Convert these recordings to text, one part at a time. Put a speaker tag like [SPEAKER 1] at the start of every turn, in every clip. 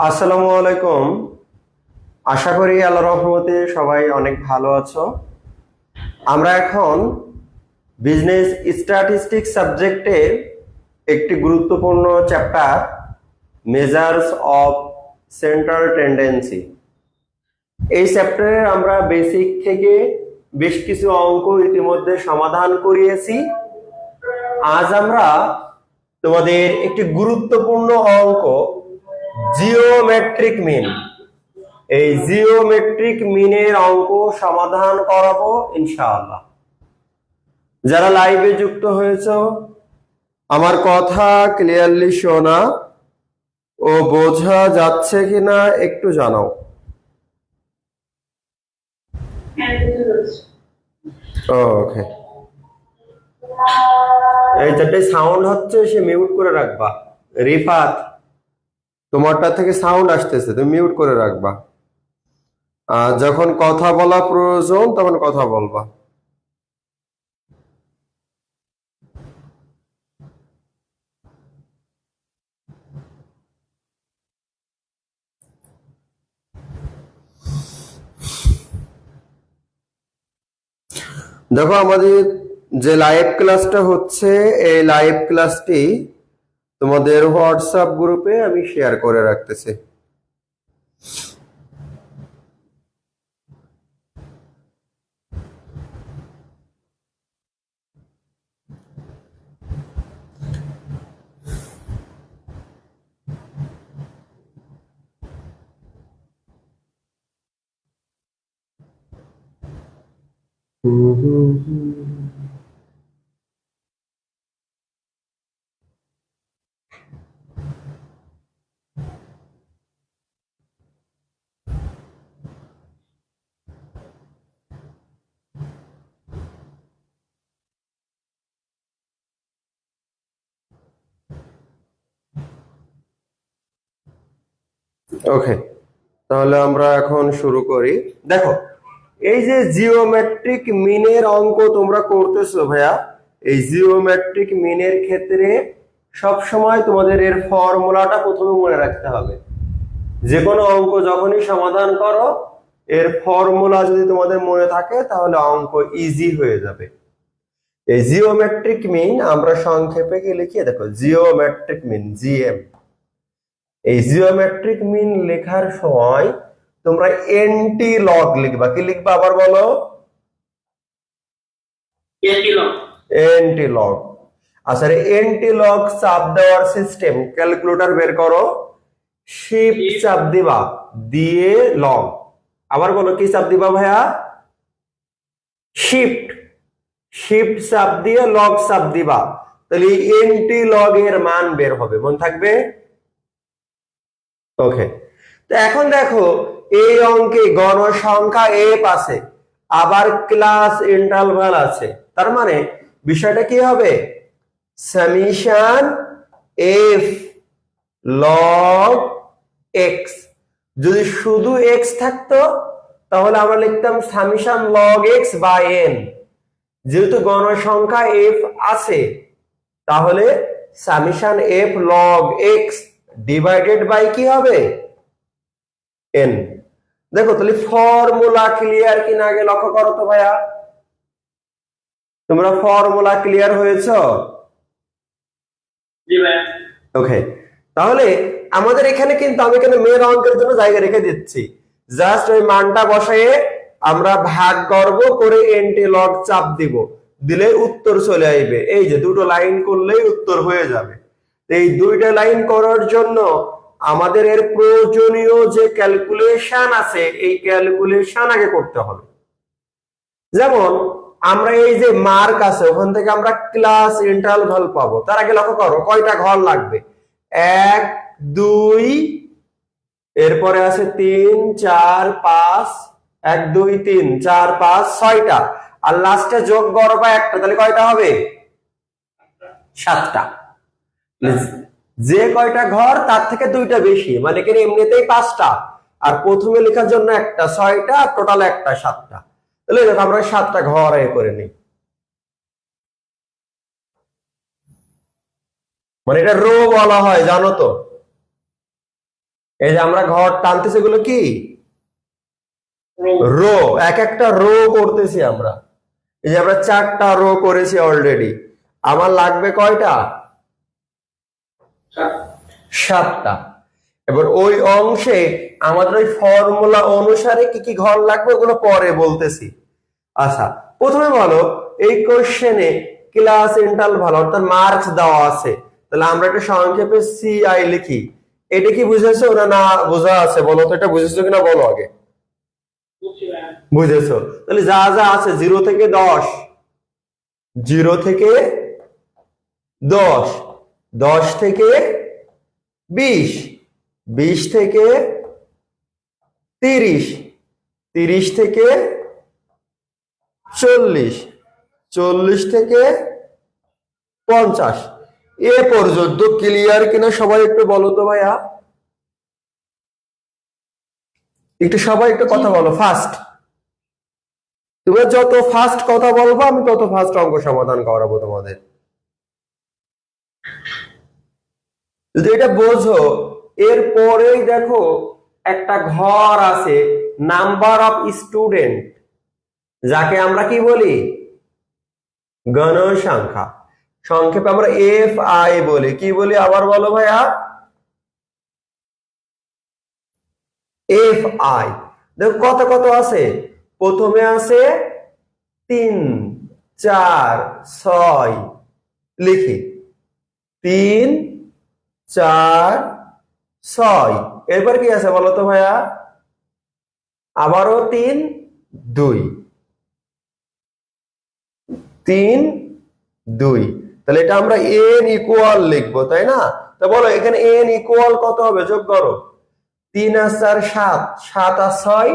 [SPEAKER 1] আসসালামু আলাইকুম। আশা করি আল্লাহর রহমতে সবাই অনেক ভালো আছো। আমরা এখন বিজনেস স্ট্যাটিস্টিক্স সাবজেক্টের একটি গুরুত্বপূর্ণ chapter measures of central tendency, এই চ্যাপ্টারে আমরা বেসিক থেকে বেশ কিছু অঙ্ক ইতিমধ্যে সমাধান করিয়েছি। আজ আমরা তোমাদের একটি গুরুত্বপূর্ণ অঙ্ক জিওমেট্রিক মিন, এই জিওমেট্রিক মিনের অঙ্ক সমাধান করাবো ইনশাআল্লাহ। যারা লাইভে যুক্ত হয়েছে আমার কথা ক্লিয়ারলি শোনা ও বোঝা যাচ্ছে কিনা একটু জানাও। ওকে, এই যাতে সাউন্ড হচ্ছে সে মিউট করে রাখবা। রিফাত, তোমারটা থেকে সাউন্ড আসতেছে, তুমি মিউট করে রাখবা। আর যখন কথা বলা প্রয়োজন তখন কথা বলবা। দেখো, আমাদের যে লাইভ ক্লাসটা হচ্ছে এই লাইভ ক্লাসটি তোমাদের হোয়াটসঅ্যাপ গ্রুপে আমি শেয়ার করে রাখতেছি। ওকে, তাহলে আমরা এখন শুরু করি। দেখো, এই যে জিওমেট্রিক মিনের অঙ্ক তোমরা করতেছো ভাইয়া, এই জিওমেট্রিক মিনের ক্ষেত্রে সব সময় তোমাদের এর ফর্মুলাটা প্রথমে মনে রাখতে হবে। যে কোনো অঙ্ক যখনই সমাধান করো এর ফর্মুলা যদি তোমাদের মনে থাকে তাহলে অঙ্ক ইজি হয়ে যাবে। এই জিওমেট্রিক মিন আমরা সংক্ষেপে কি লিখি, দেখো জিওমেট্রিক মিন জিএম। এই জিওমেট্রিক মিন লেখার সময় তোমরা এন্টি লগ লিখবা। কি লিখবা আবার বলো? Anti log. আচ্ছা, এন্টি লগ চাপ দেওয়ার সিস্টেম, ক্যালকুলেটর বের করো, শিফট চাপ দিবা, দিয়ে লগ। আবার বলো, কি চাপ দিবা ভাইয়া? শিফট। শিফট চাপ দিয়ে লগ চাপ দিবা, তাহলে এন্টি লগ এর মান বের হবে, মনে থাকবে? ওকে, তো এখন দেখো এই অঙ্কে গণসংখ্যা এফ আছে, আবার ক্লাস ইন্টারভাল আছে, তার মানে বিষয়টা কি হবে? Summation F log X. যদি শুধু এক্স থাকতো তাহলে আমরা লিখতাম summation log X by N. যেহেতু গণসংখ্যা এফ আছে তাহলে summation F log X divided by কি হবে? এন। দেখো, তাহলে ফর্মুলা ক্লিয়ার কিনা আগে লক্ষ্য করো তো ভাইয়া। তোমরা ফর্মুলা ক্লিয়ার হয়েছো? ওকে, তাহলে আমাদের এখানে কিন্তু আমি এখানে মেন অঙ্কের জন্য জায়গা রেখে দিচ্ছি। জাস্ট ওই মানটা বসায়ে আমরা ভাগ করব, করে এন্টি লগ চাপ দিব, দিলে উত্তর চলে আসবে। এই যে দুটো লাইন করলেই উত্তর হয়ে যাবে। এই দুইটা লাইন করার জন্য আমাদের এর প্রয়োজনীয় যে ক্যালকুলেশন আছে এই ক্যালকুলেশন আগে করতে হবে। যেমন আমরা এই যে মার্ক আছে ওখান থেকে আমরা ক্লাস ইন্টারভাল পাবো, তার আগে লক্ষ্য করো কয়টা ঘর লাগবে? 1 2, এরপরে আছে 3 4 5, 1 2 3 4 5 6টা, আর লাস্টে যোগ করবা একটা, তাহলে কয়টা হবে? 7টা। যে কয়টা ঘর তার থেকে দুইটা বেশি, মানে কি এমনিতেই 5টা, আর প্রথমে লেখার জন্য একটা, 6টা, টোটাল একটা 7টা। তাহলে দেখো আমরা 7টা ঘর এ করে নিই, মানে এটা রো বলা হয়, জানো তো? এই যে আমরা ঘর টানতেছি এগুলো কি
[SPEAKER 2] রো
[SPEAKER 1] রো, এক একটা রো করতেছি আমরা। এই যে আমরা 4টা রো করেছি অলরেডি, আমার লাগবে কয়টা? 7টা। এবার ওই অংশে আমাদের ওই ফর্মুলা অনুসারে কি কি ঘর লাগবে ওগুলো পরে বলতেছি। আচ্ছা, প্রথমে বলো এই কোশ্চেনে ক্লাস ইন্টারভাল অর্থাৎ মার্কস দেওয়া আছে, তাহলে আমরা একটা সংক্ষেপে সিআই লিখি। এটা কি বুঝেছো না না বোঝা আছে বলো তো, এটা বুঝেছো কিনা বলো আগে।
[SPEAKER 2] বুঝছি ভাইয়া।
[SPEAKER 1] বুঝেছো? তাহলে যা যা আছে 0 থেকে 10, 0 থেকে 10, 10 থেকে 20, 20 থেকে 30, 30 থেকে 40, 40 থেকে 50। এ পর্যন্ত ক্লিয়ার কিনা সবাই একটু বলো তো ভাইয়া, একটু সবাই একটু কথা বলো ফাস্ট। তুমি যত ফাস্ট কথা বলবো আমি তত ফাস্ট অঙ্ক সমাধান করাবো তোমাদের। যদি এটা বোঝো, এরপরেই দেখো একটা ঘর আছে নাম্বার অফ স্টুডেন্ট, যাকে আমরা কি বলি গণসংখ্যা। সংক্ষেপে আমরা এফ আই বলি। কি বলি আবার বলো ভাইয়া? F I. দেখো কত কত আছে, প্রথমে আছে 3, 4, 6, লিখি 3, 4, 6। এরপর কি আছে বলো তো ভাইয়া? আবারও 3, 2, 3, 2। তাহলে এটা আমরা n ইকুয়াল লিখবো, তাই না? তো বলো এখানে n ইকুয়াল কত হবে, যোগ করো। 3 আর 4 7, 7 আর 6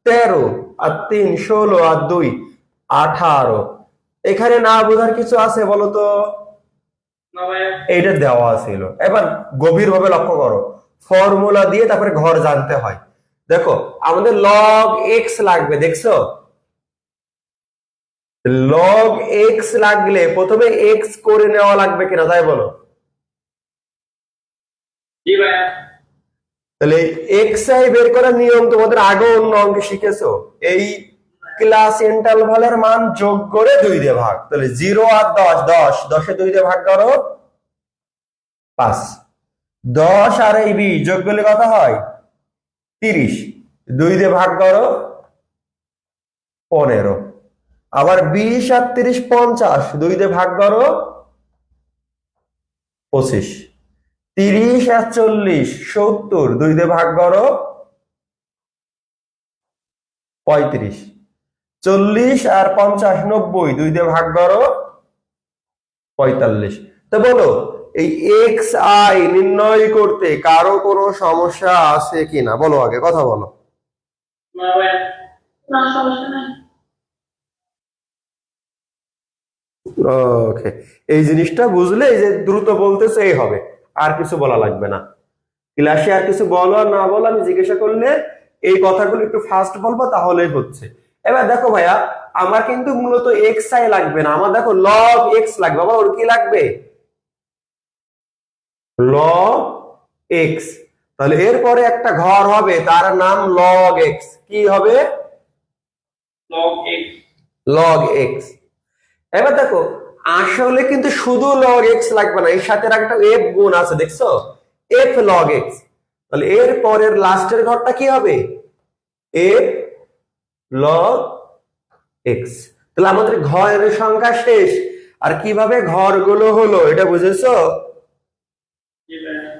[SPEAKER 1] 13, আর 3 16, আর 2 18। এখানে না বোঝার কিছু আছে বলো তো?
[SPEAKER 2] না ভাইয়া।
[SPEAKER 1] এইটা দেওয়া ছিল। এবার গভীর ভাবে লক্ষ্য করো, ফর্মুলা দিয়ে তারপরে ঘর জানতে হয়। দেখো আমাদের লগ এক্স লাগবে, দেখছো? লগ এক্স লাগলে প্রথমে এক্স করে নেওয়া লাগবে কিনা, তাই বলো?
[SPEAKER 2] জি ভাইয়া।
[SPEAKER 1] তাহলে এক্স আই বের করার নিয়ম তোমাদের আগে অন্য অঙ্কে শিখেছো। এই ক্লাস ইন্টারভালের মান যোগ করে 2 দিয়ে ভাগ। তাহলে 0 আর 10, 10, 10 2 দিয়ে ভাগ করো 5। 10 আর এই 20 যোগ করলে কত হয় 30, 2 দিয়ে ভাগ করো 15। আবার 20 আর 30 50, 2 দিয়ে ভাগ করো 25। 30 আর 40 70, 2 দিয়ে ভাগ করো 35। 40 আর 50 90, 2 দিয়ে ভাগ করো 45। তো বলো এই এক্স আই নির্ণয় করতে কারো কোনো সমস্যা আছে কিনা বলো, আগে কথা বলো।
[SPEAKER 2] না ভাইয়া। না সমস্যা নাই।
[SPEAKER 1] ওকে, এই জিনিসটা বুঝলে এই যে দ্রুত বলতেছে এই হবে, আর কিছু বলা লাগবে না। ক্লাসে আর কিছু বলো আর না বলো আমি জিজ্ঞাসা করলে এই কথাগুলো একটু ফাস্ট বলবো তাহলেই হচ্ছে। এবার দেখো ভাইয়া, আমার কিন্তু মূলত এক্স আই লাগবে না, আমার দেখো লগ এক্স লাগবে। আবার ওর কি লাগবে? Log x. তাহলে এরপরে একটা ঘর হবে তার নাম লগ এক্স। কি হবে?
[SPEAKER 2] Log x.
[SPEAKER 1] Log x. এবার দেখো আসলে কিন্তু শুধু লগ এক্স লাগবে না, এর সাথে একটা এফ গুণ আছে, দেখছো? F log x. তাহলে এর পরের লাস্টের ঘরটা কি হবে? F log x. তাহলে আমাদের ঘরের সংখ্যা শেষ। আর কিভাবে ঘরগুলো হলো এটা বুঝেছো?
[SPEAKER 2] জি ভাইয়া।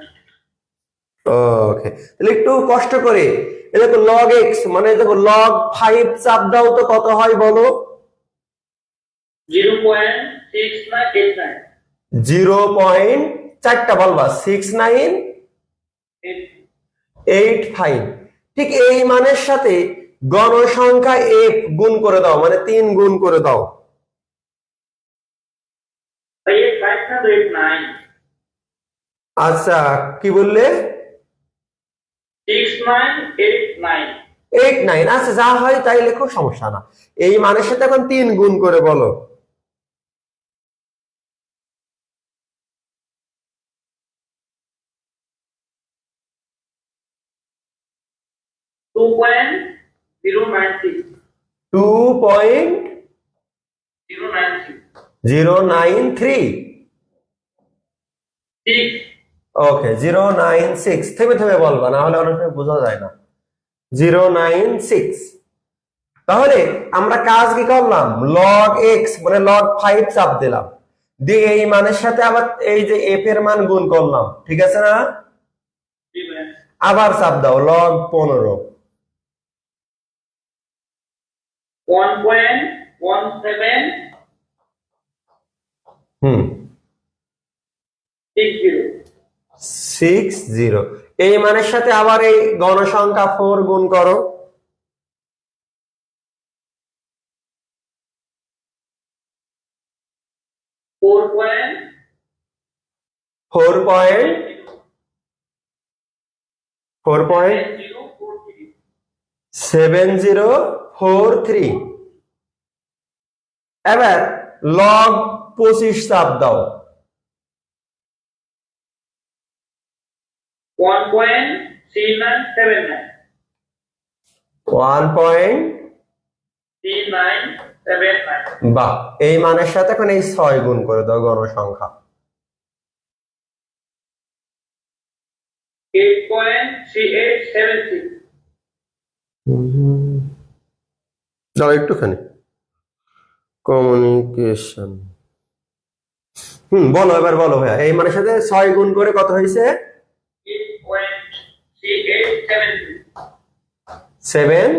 [SPEAKER 1] ওকে, তাহলে একটু কষ্ট করে এই দেখো লগ এক্স মানে দেখো লগ 5 চাপ দাও তো কত হয় বলো?
[SPEAKER 2] 0.6989।
[SPEAKER 1] 0.4টা বলবা 6985। ঠিক এই মানের সাথে গণসংখ্যা এফ গুণ করে দাও, মানে 3 গুণ করে দাও।
[SPEAKER 2] ভাই 5 না 89।
[SPEAKER 1] আচ্ছা কি বললে?
[SPEAKER 2] 6989।
[SPEAKER 1] 89। আচ্ছা যা হয় তাই লেখো, সমস্যা না। এই মানের সাথে এখন 3 গুণ করে বলো।
[SPEAKER 2] 2.093.
[SPEAKER 1] 2.093
[SPEAKER 2] 6.
[SPEAKER 1] ওকে 096 থেমে থেমে বলবা, না হলে অনেক সময় বোঝা যায় না। 096। তাহলে আমরা কাজ কি করলাম, log x মানে log 5 চাপ দিলাম, দিয়ে এই মানের সাথে আবার এই যে f এর মান গুণ করলাম, ঠিক আছে না?
[SPEAKER 2] জি ভাইয়া।
[SPEAKER 1] আবার চাপ দাও log 15।
[SPEAKER 2] 1.1760.
[SPEAKER 1] 60। এই মানের সাথে আবার এই গণসংখ্যা 4 গুণ করো। 4.7043। এবার log 25 চাপ দাও।
[SPEAKER 2] 1.3979.
[SPEAKER 1] 1.3979। বাহ, এই মানের সাথে এখন এই 6 গুণ করে দাও গণসংখ্যা।
[SPEAKER 2] 8.3876.
[SPEAKER 1] দাও একটুখানি কমিউনিকেশন। বলো, এবার বলো ভাইয়া, এই মানের সাথে 6 গুণ করে কত হয়েছে?
[SPEAKER 2] 8.3876.
[SPEAKER 1] 7।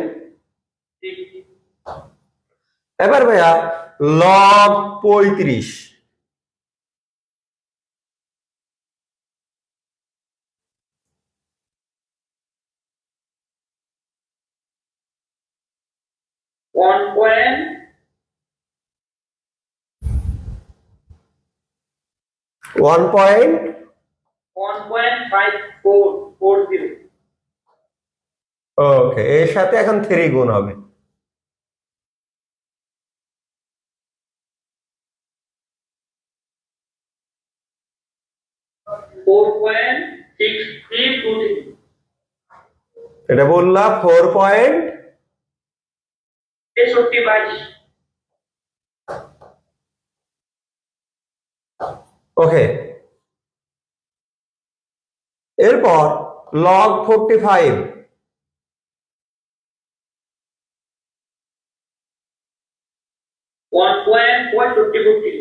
[SPEAKER 1] এবার ভাইয়া log 35।
[SPEAKER 2] 1.540.
[SPEAKER 1] ওকে, এর সাথে এখন 3 গুণ হবে।
[SPEAKER 2] 4.6323.
[SPEAKER 1] এটা বললা 4 পয়েন্ট।
[SPEAKER 2] 6322.
[SPEAKER 1] ওকে, এরপর log 45।
[SPEAKER 2] 1.450.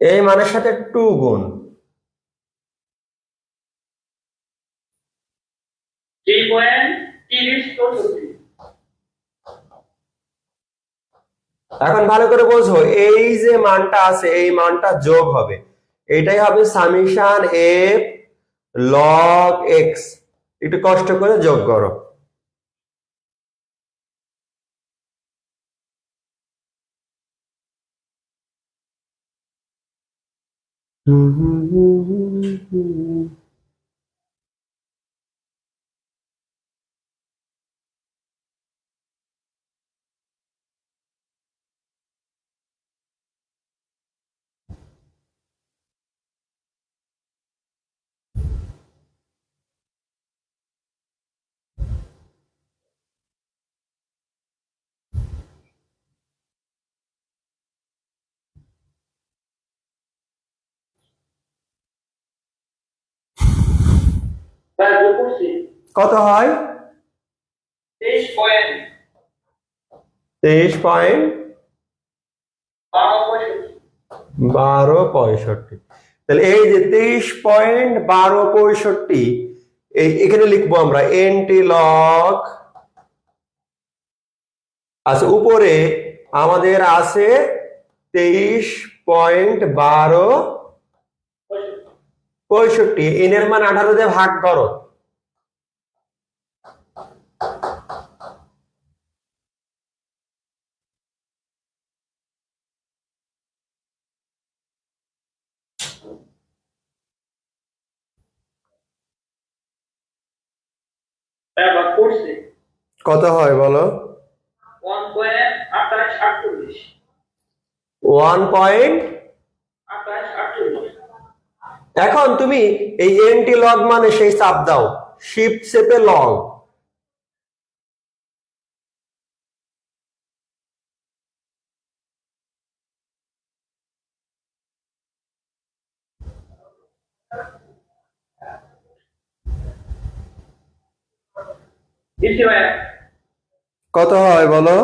[SPEAKER 1] এই মানের সাথে 2 গুণ।
[SPEAKER 2] 3.3064.
[SPEAKER 1] এখন ভালো করে বোঝো, এই যে মানটা আছে এই মানটা যোগ হবে, এটাই হবে সামেশন f log x। একটু কষ্ট করে যোগ করো। কত হয়? 23.1265। তাহলে এই যে 23.1265, এখানে লিখবো আমরা এনটি লগ। আচ্ছা, উপরে আমাদের আছে 23.1265। এনের মান 18 দিয়ে ভাগ করো। কত হয় বলো? 1.2848। এখন তুমি এই এনটি লগ মানে সেই চাপ দাও, শিফট শেপে লং।
[SPEAKER 2] দিচ্ছি ভাইয়া।
[SPEAKER 1] কত হয় বলো?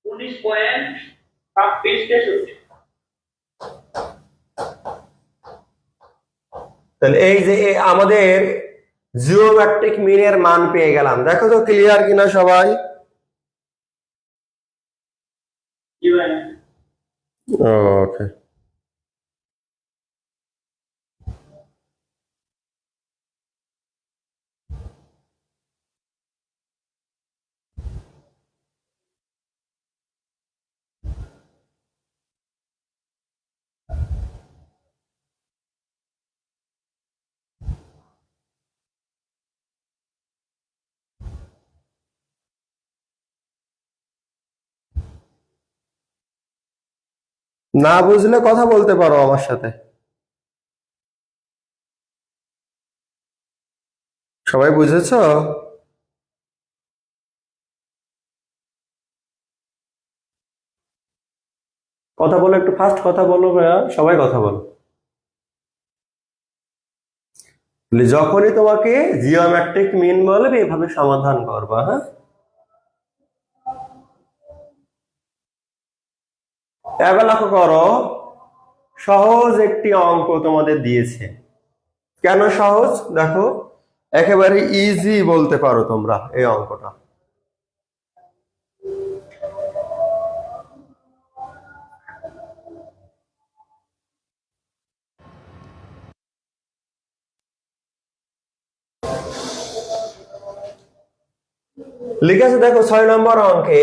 [SPEAKER 2] 19.63।
[SPEAKER 1] তাহলে এই যে আমাদের জিওমেট্রিক মিনের মান পেয়ে গেলাম। দেখো তো ক্লিয়ার কিনা সবাই?
[SPEAKER 2] জি ভাইয়া।
[SPEAKER 1] ওকে। না বুঝলে কথা বলতে পারো আমার সাথে। সবাই বুঝেছো? কথা বলো, একটু ফাস্ট কথা বলো ভাইয়া, সবাই কথা বলো। যখনই তোমাকে জিওমেট্রিক মিন বলবে এভাবে সমাধান করবা, হ্যাঁ? এবার লক্ষ্য করো, সহজ একটি অঙ্ক তোমাদের দিয়েছে। কেন সহজ? দেখো, একেবারে ইজি বলতে পারো তোমরা এই অঙ্কটা। লিখেছে দেখো 6 নম্বর অঙ্কে,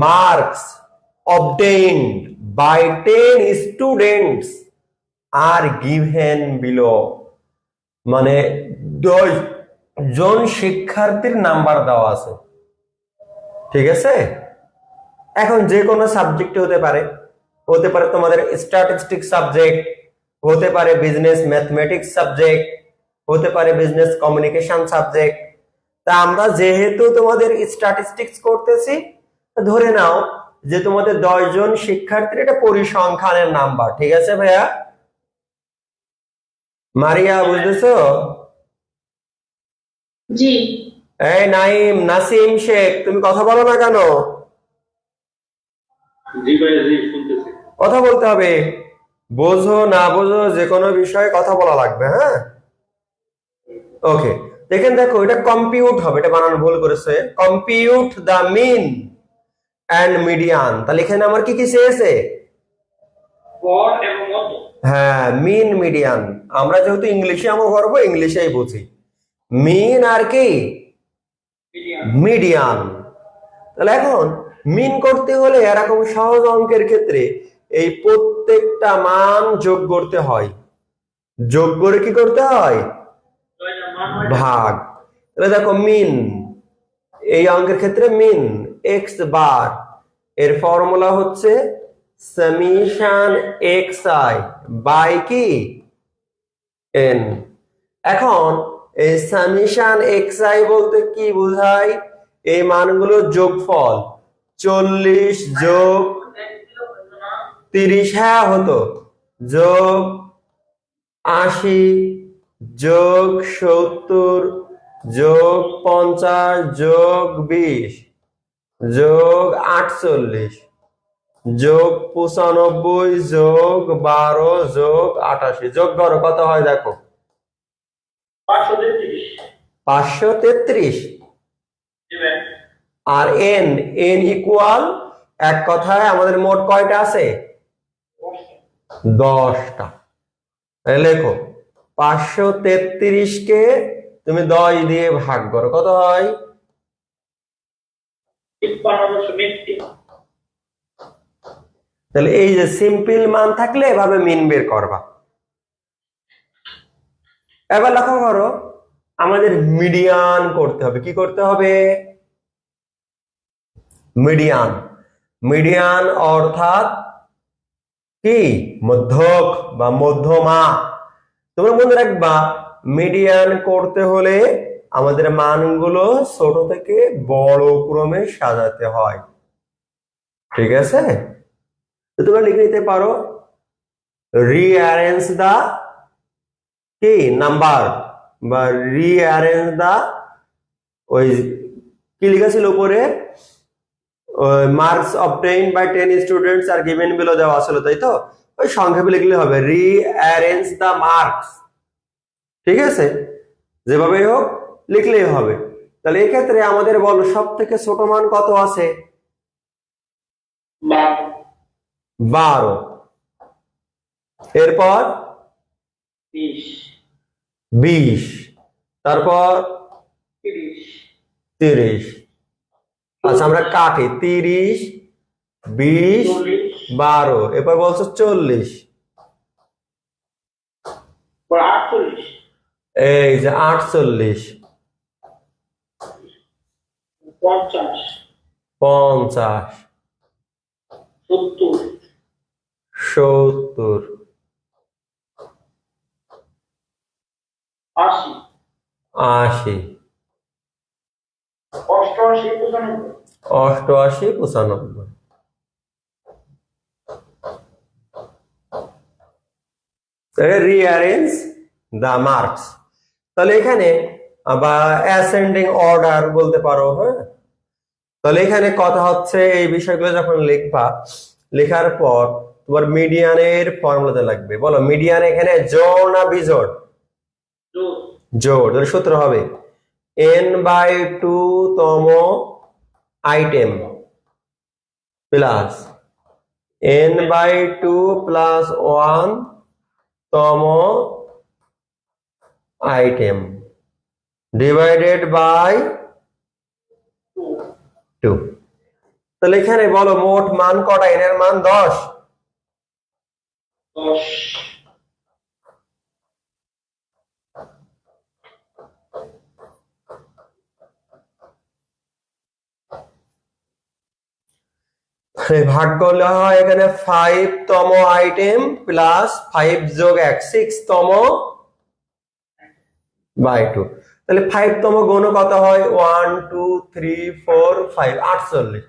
[SPEAKER 1] marks obtained by 10 students are given below। মানে 10 জন শিক্ষার্থীর নাম্বার দেওয়া আছে, ঠিক আছে? এখন যে কোনো সাবজেক্ট হতে পারে, হতে পারে তোমাদের স্ট্যাটিস্টিক্স সাবজেক্ট, হতে পারে বিজনেস ম্যাথমেটিক্স সাবজেক্ট, হতে পারে বিজনেস কমিউনিকেশন সাবজেক্ট। তা আমরা যেহেতু তোমাদের স্ট্যাটিস্টিক্স করতেছি, ধরে নাও যে তোমাদের 10 জন শিক্ষার্থীর এটা পরিসংখ্যানের নাম্বার, ঠিক আছে ভাইয়া? মারিয়া বুঝতেছো?
[SPEAKER 2] জি।
[SPEAKER 1] এই নাইম, নাসিম শেখ, তুমি কথা বলো না কেন?
[SPEAKER 2] জি ভাইয়া, জি শুনতেছি।
[SPEAKER 1] কথা বলতে হবে, বোঝো না বোঝো যে কোনো বিষয়ে কথা বলা লাগবে, হ্যাঁ? ওকে, দেখেন দেখো, এটা কম্পিউট হবে, এটা বানান ভুল করেছে। Compute the mean and median. তাহলে এখানে আমার কি কি চেয়েছে?
[SPEAKER 2] গড় এবং মধ্য।
[SPEAKER 1] হ্যাঁ, মিন মিডিয়ান। আমরা যেহেতু ইংলিশে আমরা করবো, ইংলিশেই বুঝি। মিন আর কি?
[SPEAKER 2] মিডিয়ান।
[SPEAKER 1] মিডিয়ান। তাহলে এখন মিন করতে হলে এরকম সহজ অঙ্কের ক্ষেত্রে এই প্রত্যেকটা মান যোগ করতে হয়। যোগ করে কি করতে হয়? ভাগ। তাহলে দেখো মিন, এই অঙ্কের ক্ষেত্রে মিন এক্স বার, এর ফর্মুলা হচ্ছে সামেশন এক্স আই বাই কি এন। এখন এই সামেশন এক্স আই বলতে কি বোঝায়? এই মানগুলোর যোগফল 40 যোগ 30, হ্যাঁ হতো, যোগ 80 যোগ 70 যোগ 50 যোগ 20 যোগ 48 যোগ 95 যোগ 12 যোগ 88, যোগ করো কত হয় দেখো?
[SPEAKER 2] 533।
[SPEAKER 1] 533।
[SPEAKER 2] জি ভাইয়া।
[SPEAKER 1] আর এন, এন ইকুয়াল, এক কথায় আমাদের মোট কয়টা আছে? 10টা। লেখো 533 কে তুমি 10 দিয়ে ভাগ করো, কত হয়?
[SPEAKER 2] 53.3।
[SPEAKER 1] তাহলে এই যে সিম্পল মান থাকলে এভাবে মিন বের করবা। এবার লক্ষ্য করো, আমাদের মিডিয়ান করতে হবে। কি করতে হবে? মিডিয়ান। মিডিয়ান অর্থাৎ কি? মধ্যক বা মধ্যমা। তোমরা মনে রাখবা মিডিয়ান করতে হলে আমাদের মানগুলো ছোট থেকে বড় ক্রমে সাজাতে হয়। ঠিক আছে, তো তোমরা লিখে নিতে পারো রিঅ্যারেঞ্জ দা কি নাম্বার বা রিঅ্যারেঞ্জ দা, ওই কি লেখা ছিল উপরে, marks obtain by 10 students are given below দেওয়া ছিল, তাই তো? ওই সংক্ষেপে লিখলে হবে রিঅ্যারেঞ্জ দা মার্কস। ঠিক আছে, যেভাবেই হোক লিখলেই হবে। তাহলে এক্ষেত্রে আমাদের বলো সব থেকে ছোট মান কত আছে? 12। এরপর 20, তারপর 30। আচ্ছা আমরা কাটি 30, 20, 12, এরপর বলছো 40। এই যে 48, 50, 70, 80, 88, 95। রিঅ্যারেঞ্জ দা মার্কস। তাহলে এখানে বা অ্যাসেন্ডিং অর্ডার বলতে পারো। হ্যাঁ, তাহলে এখানে কথা হচ্ছে এই বিষয়গুলো যখন লিখবা, লেখার পর তোমার মিডিয়ানের ফর্মুলাতে লাগবে। বলো মিডিয়ান এখানে জোড় না বিজোড়? জোড়। তাহলে সূত্র হবে n/2 তম আইটেম প্লাস n/2 প্লাস 1 তম আইটেম ডিভাইডেড বাই 2। তাহলে এখানে বলো মোট মান কটা? n এর মান 10। ভাগ করলে হয় এখানে 5 তম আইটেম প্লাস 5 যোগ 1 6 তম বাই 2। তাহলে 5 তম গুণ কত হয়? 1 2 3 4 5, 48।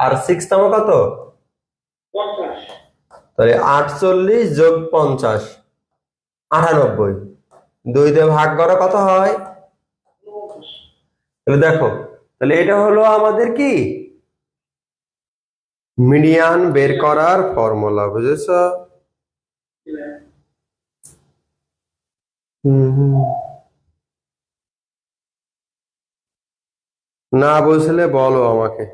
[SPEAKER 1] আর 6 তম কত? 50। তাহলে 48 যোগ 50 98। 2 দিয়ে ভাগ করা কত হয়? তাহলে দেখো, তাহলে এটা হলো আমাদের কি মিডিয়ান বের করার ফর্মুলা। বুঝেছো? না বুঝলে বলো আমাকে।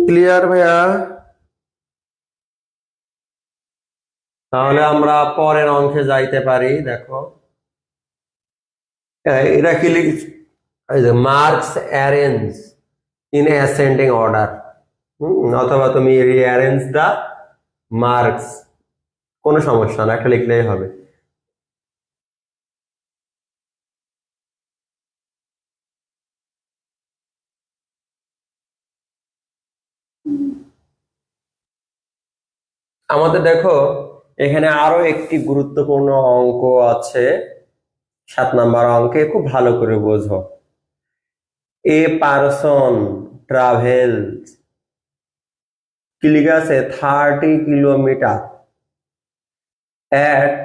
[SPEAKER 1] ক্লিয়ার ভাইয়া? তাহলে আমরা পরের অঙ্কে যাইতে পারি। দেখো এটা কি লিখছি, এই যে marks arrange in ascending order, অথবা তুমি রিঅ্যারেঞ্জ দা মার্কস, কোনো সমস্যা না, একটা লিখলেই হবে। আমাদের দেখো এখানে আরো একটি গুরুত্বপূর্ণ অঙ্ক আছে, 7 নাম্বার অঙ্কে, খুব ভালো করে বোঝো। এ পারসন ট্রাভেল কি লেখা আছে 30 কিলোমিটার at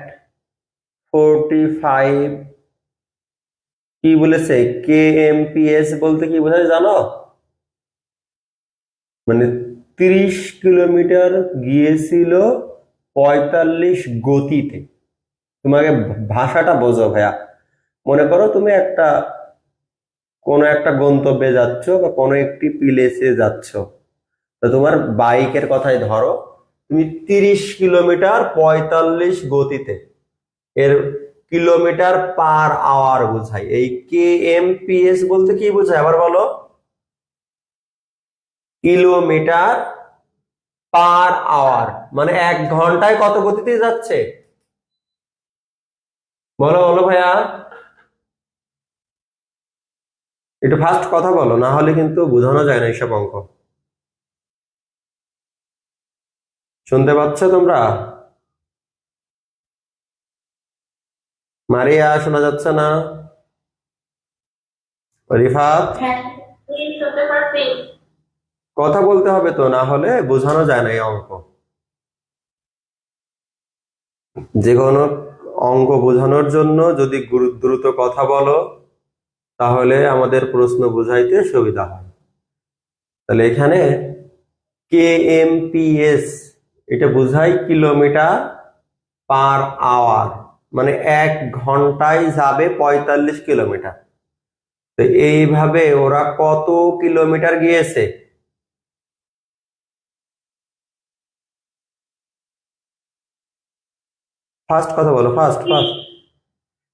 [SPEAKER 1] 45 কি বলেছে kmph বলতে কি বোঝায় জানো? মানে 30 কিলোমিটার গিয়েছিল 45 গতিতে। তোমাকে ভাষাটা বোঝো ভাইয়া। মনে করো তুমি কোনো একটা গন্তব্যে যাচ্ছ বা কোনো একটি প্লেসে যাচ্ছ, তো তোমার বাইকের কথাই ধরো, তুমি 30 কিলোমিটার 45 গতিতে, এর কিলোমিটার পার আওয়ার বোঝায়। এই কেএমপিএস বলতে কি বোঝায় আবার বলো? কিলোমিটার পার আওয়ার, মানে 1 ঘন্টায় কত গতিতে যাচ্ছে? বলো বলো ভাইয়া, একটু ফাস্ট কথা বলো, না হলে কিন্তু বোঝানো যায় না এইসব অঙ্ক। শুনতে পাচ্ছ তোমরা? মারিয়া শোনা যাচ্ছে না? রিফাত,
[SPEAKER 2] হ্যাঁ, প্লিজ হতে পারছি।
[SPEAKER 1] কথা বলতে হবে তো, না হলে বোঝানো যায় না এই অঙ্ক। যে কোনো অঙ্ক বোঝানোর জন্য যদি দ্রুত কথা বলো, তাহলে আমাদের প্রশ্ন বুঝাইতে সুবিধা হয়। তাহলে এখানে কেএমপিএস, এটা বোঝায় কিলোমিটার পার আওয়ার, মানে 1 ঘন্টায় যাবে 45 কিলোমিটার। তো এইভাবে ওরা কত কিলোমিটার গিয়েছে? ফার্স্ট কথা বলো, ফার্স্ট ফার্স্ট।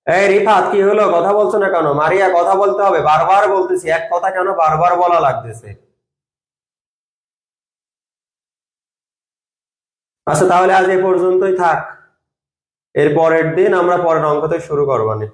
[SPEAKER 1] এই রিফাত, কি হলো? কথা বলছো না কেন? মারিয়া, কথা বলতে হবে, বারবার বলতেছি, এক কথা কেন বারবার বলা লাগতেছে? আচ্ছা, তাহলে আজ এ পর্যন্তই থাক। এর পরের দিন আমরা পরের অঙ্ক থেকে শুরু করবানি।